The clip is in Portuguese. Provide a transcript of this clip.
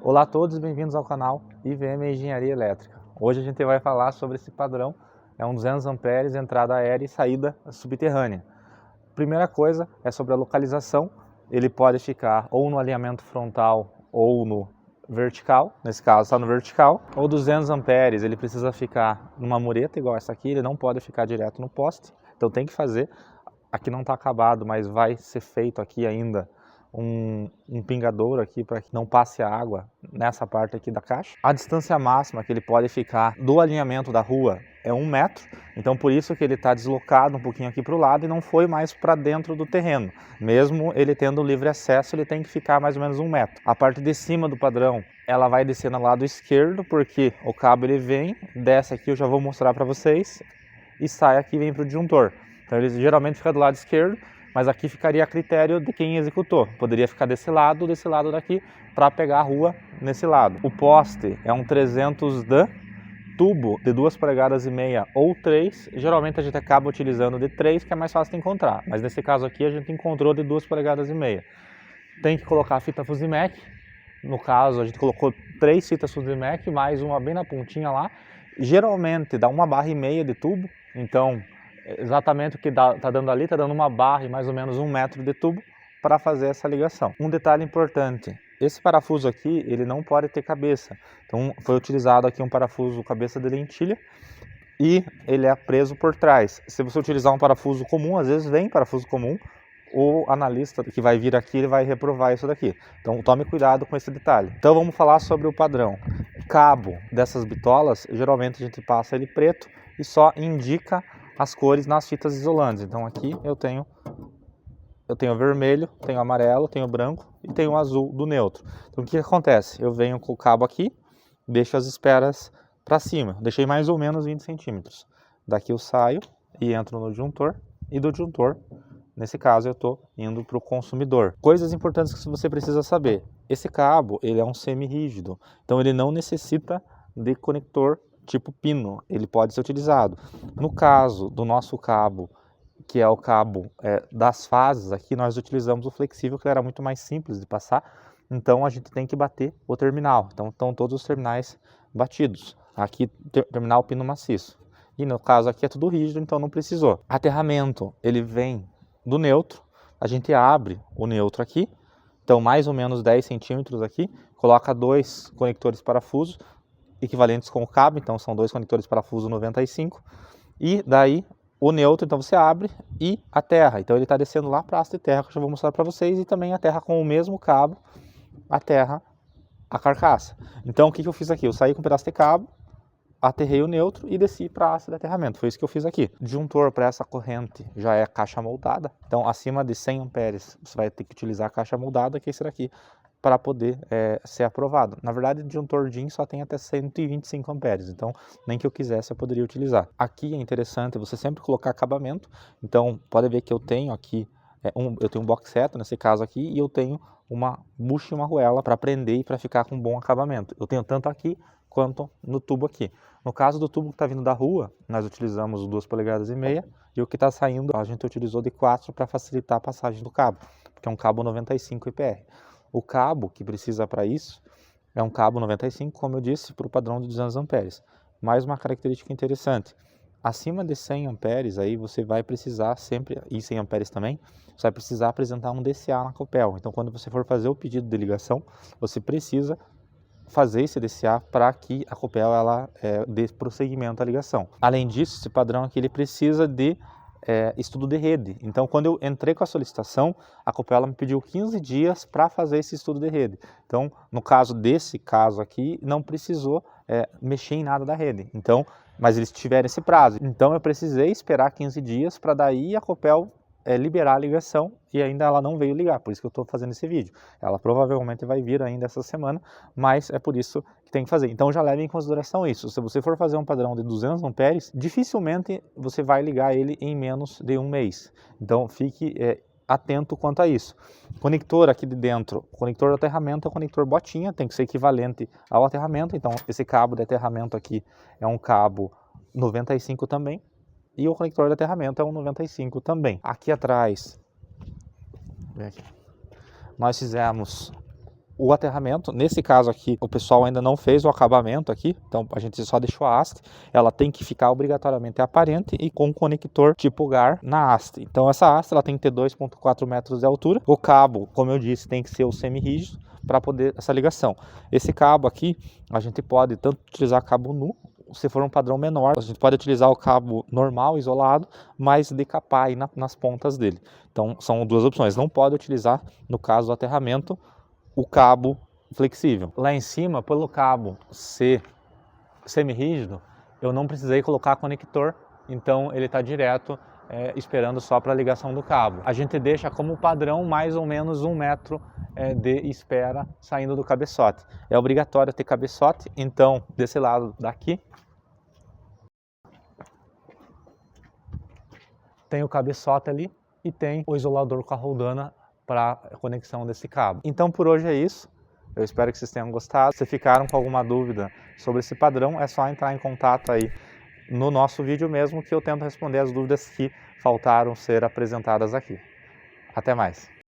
Olá a todos, bem-vindos ao canal IVM Engenharia Elétrica. Hoje a gente vai falar sobre esse padrão, é um 200 amperes, entrada aérea e saída subterrânea. Primeira coisa é sobre a localização, ele pode ficar ou no alinhamento frontal ou no vertical, nesse caso está no vertical. O 200 amperes ele precisa ficar numa mureta igual essa aqui, ele não pode ficar direto no poste, então tem que fazer, aqui não está acabado, mas vai ser feito aqui ainda um pingadouro aqui para que não passe a água nessa parte aqui da caixa. A distância máxima que ele pode ficar do alinhamento da rua é 1 metro, então por isso que ele está deslocado um pouquinho aqui para o lado e não foi mais para dentro do terreno. Mesmo ele tendo livre acesso, ele tem que ficar mais ou menos 1 metro. A parte de cima do padrão, ela vai descer no lado esquerdo, porque o cabo ele vem, desce aqui, eu já vou mostrar para vocês, e sai aqui e vem para o disjuntor. Então ele geralmente fica do lado esquerdo, mas aqui ficaria a critério de quem executou. Poderia ficar desse lado daqui, para pegar a rua nesse lado. O poste é um 300D, tubo de 2,5 polegadas ou 3. Geralmente a gente acaba utilizando de 3, que é mais fácil de encontrar. Mas nesse caso aqui a gente encontrou de 2,5 polegadas. Tem que colocar a fita Fusimec. No caso a gente colocou 3 fitas Fusimec, mais uma bem na pontinha lá. Geralmente dá 1,5 barra de tubo, então exatamente o que está dando ali, está dando 1 barra e mais ou menos 1 metro de tubo para fazer essa ligação. Um detalhe importante, esse parafuso aqui, ele não pode ter cabeça. Então foi utilizado aqui um parafuso cabeça de lentilha e ele é preso por trás. Se você utilizar um parafuso comum, às vezes vem parafuso comum, o analista que vai vir aqui ele vai reprovar isso daqui. Então tome cuidado com esse detalhe. Então vamos falar sobre o padrão. Cabo dessas bitolas, geralmente a gente passa ele preto e só indica as cores nas fitas isolantes. Então aqui eu tenho vermelho, tenho amarelo, tenho branco e tenho azul do neutro. Então o que acontece? Eu venho com o cabo aqui, deixo as esperas para cima, deixei mais ou menos 20 centímetros. Daqui eu saio e entro no disjuntor, e do disjuntor, nesse caso eu estou indo para o consumidor. Coisas importantes que você precisa saber. Esse cabo ele é um semi-rígido, então ele não necessita de conector tipo pino, ele pode ser utilizado. No caso do nosso cabo, que é o cabo das fases, aqui nós utilizamos o flexível, que era muito mais simples de passar, então a gente tem que bater o terminal. Então estão todos os terminais batidos. Aqui terminal pino maciço. E no caso aqui é tudo rígido, então não precisou. Aterramento, ele vem do neutro, a gente abre o neutro aqui, então mais ou menos 10 centímetros aqui, coloca 2 conectores parafuso, equivalentes com o cabo, então são 2 conectores parafuso 95, e daí o neutro, então você abre, e a terra, então ele está descendo lá para a haste de terra, que eu já vou mostrar para vocês, e também a terra com o mesmo cabo, a terra, a carcaça. Então o que eu fiz aqui? Eu saí com um pedaço de cabo, aterrei o neutro e desci para a haste de aterramento, foi isso que eu fiz aqui. Disjuntor para essa corrente já é caixa moldada, então acima de 100 amperes você vai ter que utilizar a caixa moldada, que é esse daqui, para poder ser aprovado. Na verdade, o disjuntor DIN só tem até 125 amperes, então nem que eu quisesse eu poderia utilizar. Aqui é interessante você sempre colocar acabamento, então pode ver que eu tenho aqui, eu tenho um box seto nesse caso aqui, e eu tenho uma bucha e uma arruela para prender e para ficar com bom acabamento. Eu tenho tanto aqui quanto no tubo aqui. No caso do tubo que está vindo da rua, nós utilizamos 2,5 polegadas, e o que está saindo a gente utilizou de 4 para facilitar a passagem do cabo, porque é um cabo 95 IPR. O cabo que precisa para isso é um cabo 95, como eu disse, para o padrão de 200 amperes. Mais uma característica interessante, acima de 100 amperes aí você vai precisar sempre, e 100 amperes também, você vai precisar apresentar um DCA na Copel. Então quando você for fazer o pedido de ligação, você precisa fazer esse DCA para que a Copel ela dê prosseguimento à ligação. Além disso, esse padrão aqui ele precisa de estudo de rede. Então, quando eu entrei com a solicitação, a Copel me pediu 15 dias para fazer esse estudo de rede. Então, no caso desse caso aqui, não precisou mexer em nada da rede. Então, mas eles tiveram esse prazo. Então, eu precisei esperar 15 dias para daí a Copel liberar a ligação, e ainda ela não veio ligar, por isso que eu estou fazendo esse vídeo. Ela provavelmente vai vir ainda essa semana, mas é por isso que tem que fazer. Então já leve em consideração isso. Se você for fazer um padrão de 200 amperes, dificilmente você vai ligar ele em menos de 1 mês. Então fique atento quanto a isso. Conector aqui de dentro, conector de aterramento é o conector botinha, tem que ser equivalente ao aterramento. Então esse cabo de aterramento aqui é um cabo 95 também. E o conector de aterramento é um 95 também. Aqui atrás, nós fizemos o aterramento, nesse caso aqui, o pessoal ainda não fez o acabamento aqui, então a gente só deixou a haste, ela tem que ficar obrigatoriamente aparente e com conector tipo GAR na haste. Então essa haste ela tem que ter 2,4 metros de altura, o cabo, como eu disse, tem que ser o semi-rígido para poder essa ligação. Esse cabo aqui, a gente pode tanto utilizar cabo nu, se for um padrão menor, a gente pode utilizar o cabo normal, isolado, mas decapar aí nas pontas dele. Então são duas opções, não pode utilizar, no caso do aterramento, o cabo flexível. Lá em cima, pelo cabo ser semi-rígido, eu não precisei colocar conector, então ele está direto esperando só para a ligação do cabo. A gente deixa como padrão mais ou menos 1 metro de espera saindo do cabeçote. É obrigatório ter cabeçote, então desse lado daqui tem o cabeçote ali e tem o isolador com a roldana para a conexão desse cabo. Então por hoje é isso. Eu espero que vocês tenham gostado. Se ficaram com alguma dúvida sobre esse padrão, é só entrar em contato aí no nosso vídeo mesmo, que eu tento responder as dúvidas que faltaram ser apresentadas aqui. Até mais!